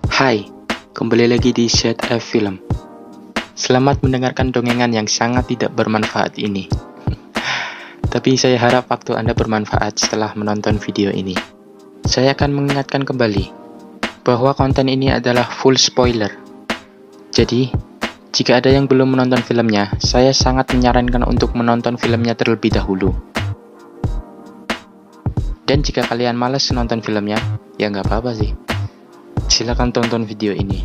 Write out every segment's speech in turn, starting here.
Hai, kembali lagi di ZF Film. Selamat mendengarkan dongengan yang sangat tidak bermanfaat ini. Tapi saya harap waktu Anda bermanfaat setelah menonton video ini. Saya akan mengingatkan kembali bahwa konten ini adalah full spoiler. Jadi, jika ada yang belum menonton filmnya, saya sangat menyarankan untuk menonton filmnya terlebih dahulu. Dan jika kalian malas nonton filmnya, ya nggak apa-apa sih. Silakan tonton video ini.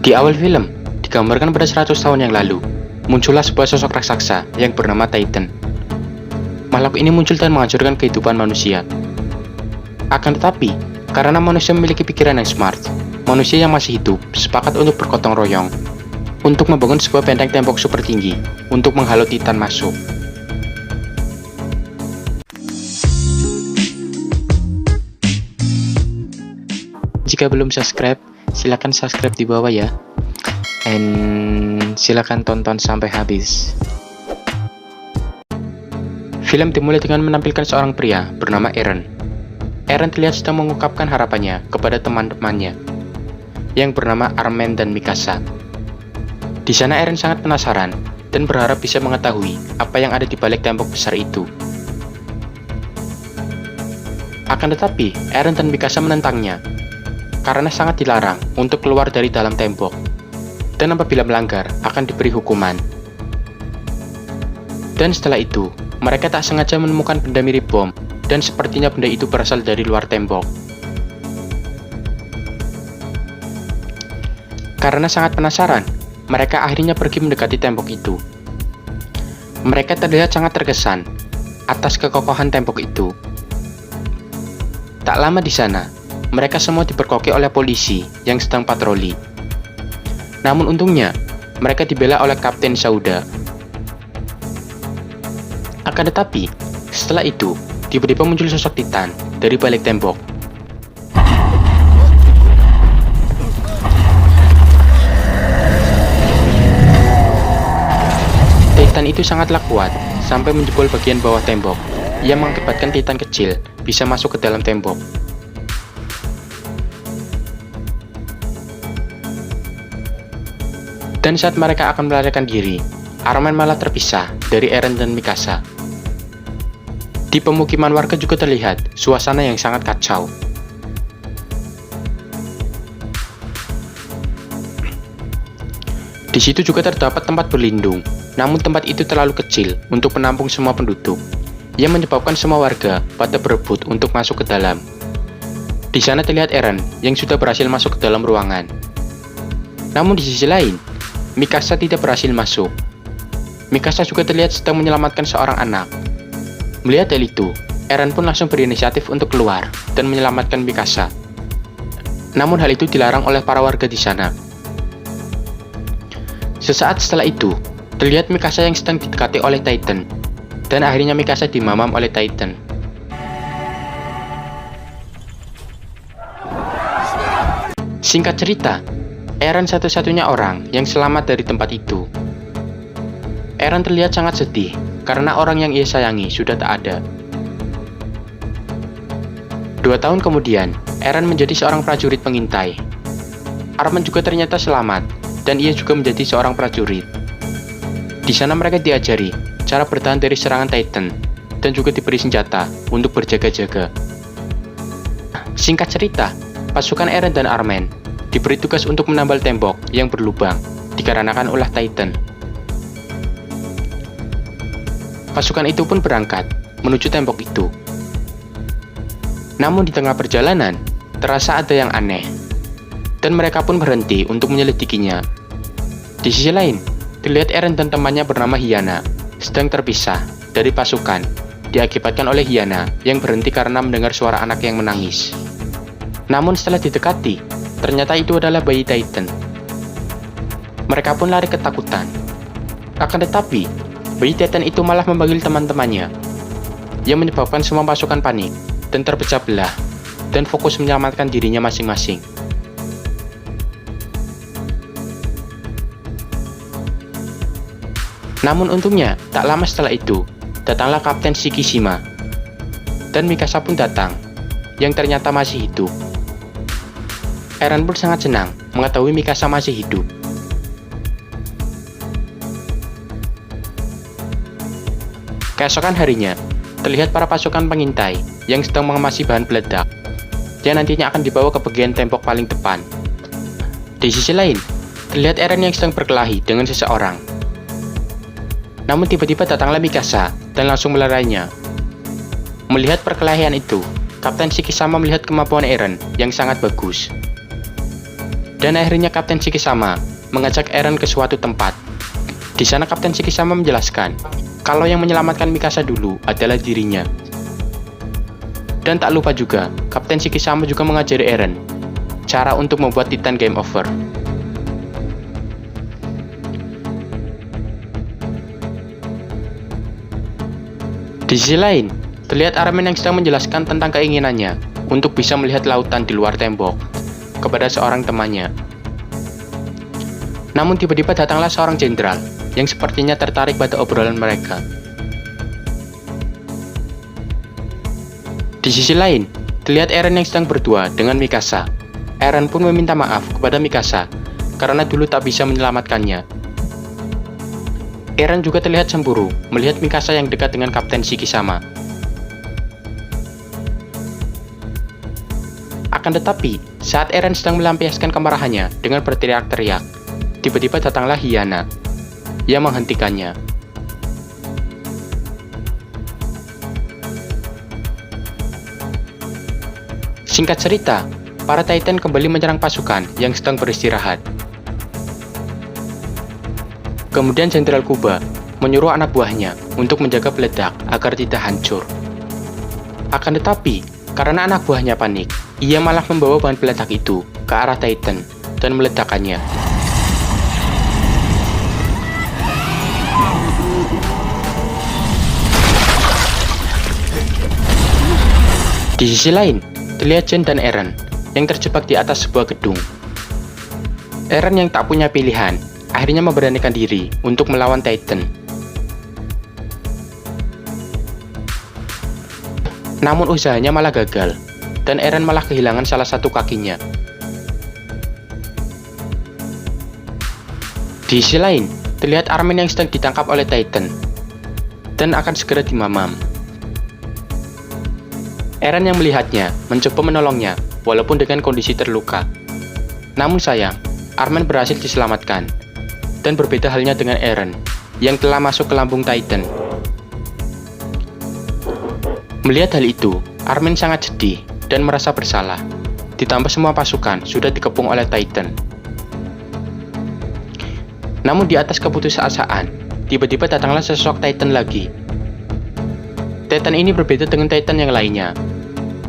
Di awal film, digambarkan pada 100 tahun yang lalu, muncullah sebuah sosok raksasa yang bernama Titan. Makhluk ini muncul dan menghancurkan kehidupan manusia. Akan tetapi, karena manusia memiliki pikiran yang smart, manusia yang masih hidup sepakat untuk bergotong royong untuk membangun sebuah benteng tembok super tinggi untuk menghalau Titan masuk. Jika belum subscribe, silakan subscribe di bawah ya. And silakan tonton sampai habis. Film dimulai dengan menampilkan seorang pria bernama Eren. Eren terlihat sedang mengungkapkan harapannya kepada teman-temannya yang bernama Armen dan Mikasa. Di sana Eren sangat penasaran dan berharap bisa mengetahui apa yang ada di balik tembok besar itu. Akan tetapi, Eren dan Mikasa menentangnya karena sangat dilarang untuk keluar dari dalam tembok, dan apabila melanggar akan diberi hukuman. Dan setelah itu, mereka tak sengaja menemukan benda mirip bom, dan sepertinya benda itu berasal dari luar tembok. Karena sangat penasaran, mereka akhirnya pergi mendekati tembok itu. Mereka terlihat sangat terkesan atas kekokohan tembok itu. Tak lama di sana, mereka semua diperkoki oleh polisi yang sedang patroli. Namun untungnya, mereka dibela oleh Kapten Sauda. Akan tetapi, setelah itu, tiba-tiba muncul sosok Titan dari balik tembok. Titan itu sangatlah kuat, sampai menjebol bagian bawah tembok, yang mengakibatkan Titan kecil bisa masuk ke dalam tembok. Dan saat mereka akan melarikan diri, Armen malah terpisah dari Eren dan Mikasa. Di pemukiman warga juga terlihat suasana yang sangat kacau. Di situ juga terdapat tempat berlindung, namun tempat itu terlalu kecil untuk menampung semua penduduk, yang menyebabkan semua warga pada berebut untuk masuk ke dalam. Di sana terlihat Eren yang sudah berhasil masuk ke dalam ruangan. Namun di sisi lain, Mikasa tidak berhasil masuk. Mikasa juga terlihat sedang menyelamatkan seorang anak. Melihat hal itu, Eren pun langsung berinisiatif untuk keluar dan menyelamatkan Mikasa. Namun hal itu dilarang oleh para warga di sana. Sesaat setelah itu, terlihat Mikasa yang sedang didekati oleh Titan, dan akhirnya Mikasa dimamam oleh Titan. Singkat cerita, Eren satu-satunya orang yang selamat dari tempat itu. Eren terlihat sangat sedih karena orang yang ia sayangi sudah tak ada. 2 tahun kemudian, Eren menjadi seorang prajurit pengintai. Armen juga ternyata selamat, dan ia juga menjadi seorang prajurit. Di sana mereka diajari cara bertahan dari serangan Titan, dan juga diberi senjata untuk berjaga-jaga. Singkat cerita, pasukan Eren dan Armen diberi tugas untuk menambal tembok yang berlubang dikarenakan ulah Titan. Pasukan itu pun berangkat menuju tembok itu. Namun di tengah perjalanan, terasa ada yang aneh, dan mereka pun berhenti untuk menyelidikinya. Di sisi lain, terlihat Eren dan temannya bernama Hyana sedang terpisah dari pasukan, diakibatkan oleh Hyana yang berhenti karena mendengar suara anak yang menangis. Namun setelah didekati, ternyata itu adalah bayi Titan. Mereka pun lari ketakutan. Akan tetapi, bayi Titan itu malah memanggil teman-temannya, yang menyebabkan semua pasukan panik dan terpecah belah, dan fokus menyelamatkan dirinya masing-masing. Namun untungnya, tak lama setelah itu, datanglah Kapten Shikishima, dan Mikasa pun datang, yang ternyata masih hidup. Eren pun sangat senang mengetahui Mikasa masih hidup. Keesokan harinya, terlihat para pasukan pengintai yang sedang mengemasi bahan peledak yang nantinya akan dibawa ke bagian tembok paling depan. Di sisi lain, terlihat Eren yang sedang berkelahi dengan seseorang. Namun tiba-tiba datanglah Mikasa dan langsung melerainya. Melihat perkelahian itu, Kapten Shikisama melihat kemampuan Eren yang sangat bagus. Dan akhirnya Kapten Shikisama mengajak Eren ke suatu tempat. Di sana Kapten Shikisama menjelaskan kalau yang menyelamatkan Mikasa dulu adalah dirinya. Dan tak lupa juga, Kapten Shikisama juga mengajari Eren cara untuk membuat Titan Game Over. Di sisi lain, terlihat Armin yang sedang menjelaskan tentang keinginannya untuk bisa melihat lautan di luar tembok kepada seorang temannya. Namun tiba-tiba datanglah seorang jenderal yang sepertinya tertarik pada obrolan mereka. Di sisi lain, terlihat Eren yang sedang berdua dengan Mikasa. Eren pun meminta maaf kepada Mikasa karena dulu tak bisa menyelamatkannya. Eren juga terlihat cemburu melihat Mikasa yang dekat dengan Kapten Shikisama. Akan tetapi, saat Eren sedang melampiaskan kemarahannya dengan berteriak-teriak, tiba-tiba datanglah Hiyana yang menghentikannya. Singkat cerita, para Titan kembali menyerang pasukan yang sedang beristirahat. Kemudian Jenderal Kuba menyuruh anak buahnya untuk menjaga peledak agar tidak hancur. Akan tetapi, karena anak buahnya panik, ia malah membawa bahan peledak itu ke arah Titan dan meledakkannya. Di sisi lain, terlihat Jen dan Eren yang terjebak di atas sebuah gedung. Eren yang tak punya pilihan, akhirnya memberanikan diri untuk melawan Titan. Namun usahanya malah gagal, dan Eren malah kehilangan salah satu kakinya. Di sisi lain, terlihat Armin yang sedang ditangkap oleh Titan, dan akan segera dimamam. Eren yang melihatnya mencoba menolongnya walaupun dengan kondisi terluka. Namun sayang, Armin berhasil diselamatkan. Dan berbeda halnya dengan Eren yang telah masuk ke lambung Titan. Melihat hal itu, Armin sangat sedih dan merasa bersalah. Ditambah semua pasukan sudah dikepung oleh Titan. Namun di atas keputusasaan, tiba-tiba datanglah sosok Titan lagi. Titan ini berbeda dengan Titan yang lainnya.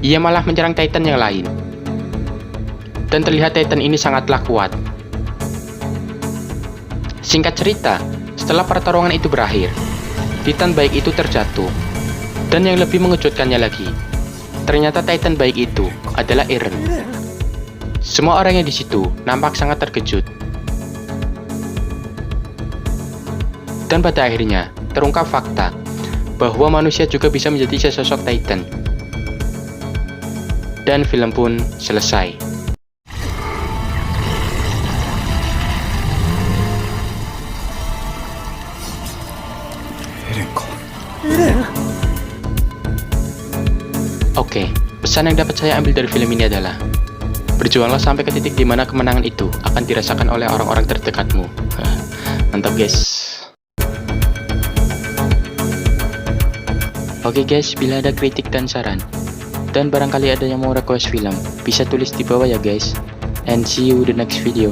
Ia malah menyerang Titan yang lain. Dan terlihat Titan ini sangatlah kuat. Singkat cerita, setelah pertarungan itu berakhir, Titan baik itu terjatuh. Dan yang lebih mengejutkannya lagi, ternyata Titan baik itu adalah Eren. Semua orang yang di situ nampak sangat terkejut. Dan pada akhirnya, terungkap fakta bahwa manusia juga bisa menjadi sesosok Titan. Dan film pun selesai. Oke, pesan yang dapat saya ambil dari film ini adalah berjuanglah sampai ke titik di mana kemenangan itu akan dirasakan oleh orang-orang terdekatmu. Mantap guys. Oke guys, bila ada kritik dan saran, dan barangkali ada yang mau request film, bisa tulis di bawah ya guys. And see you the next video.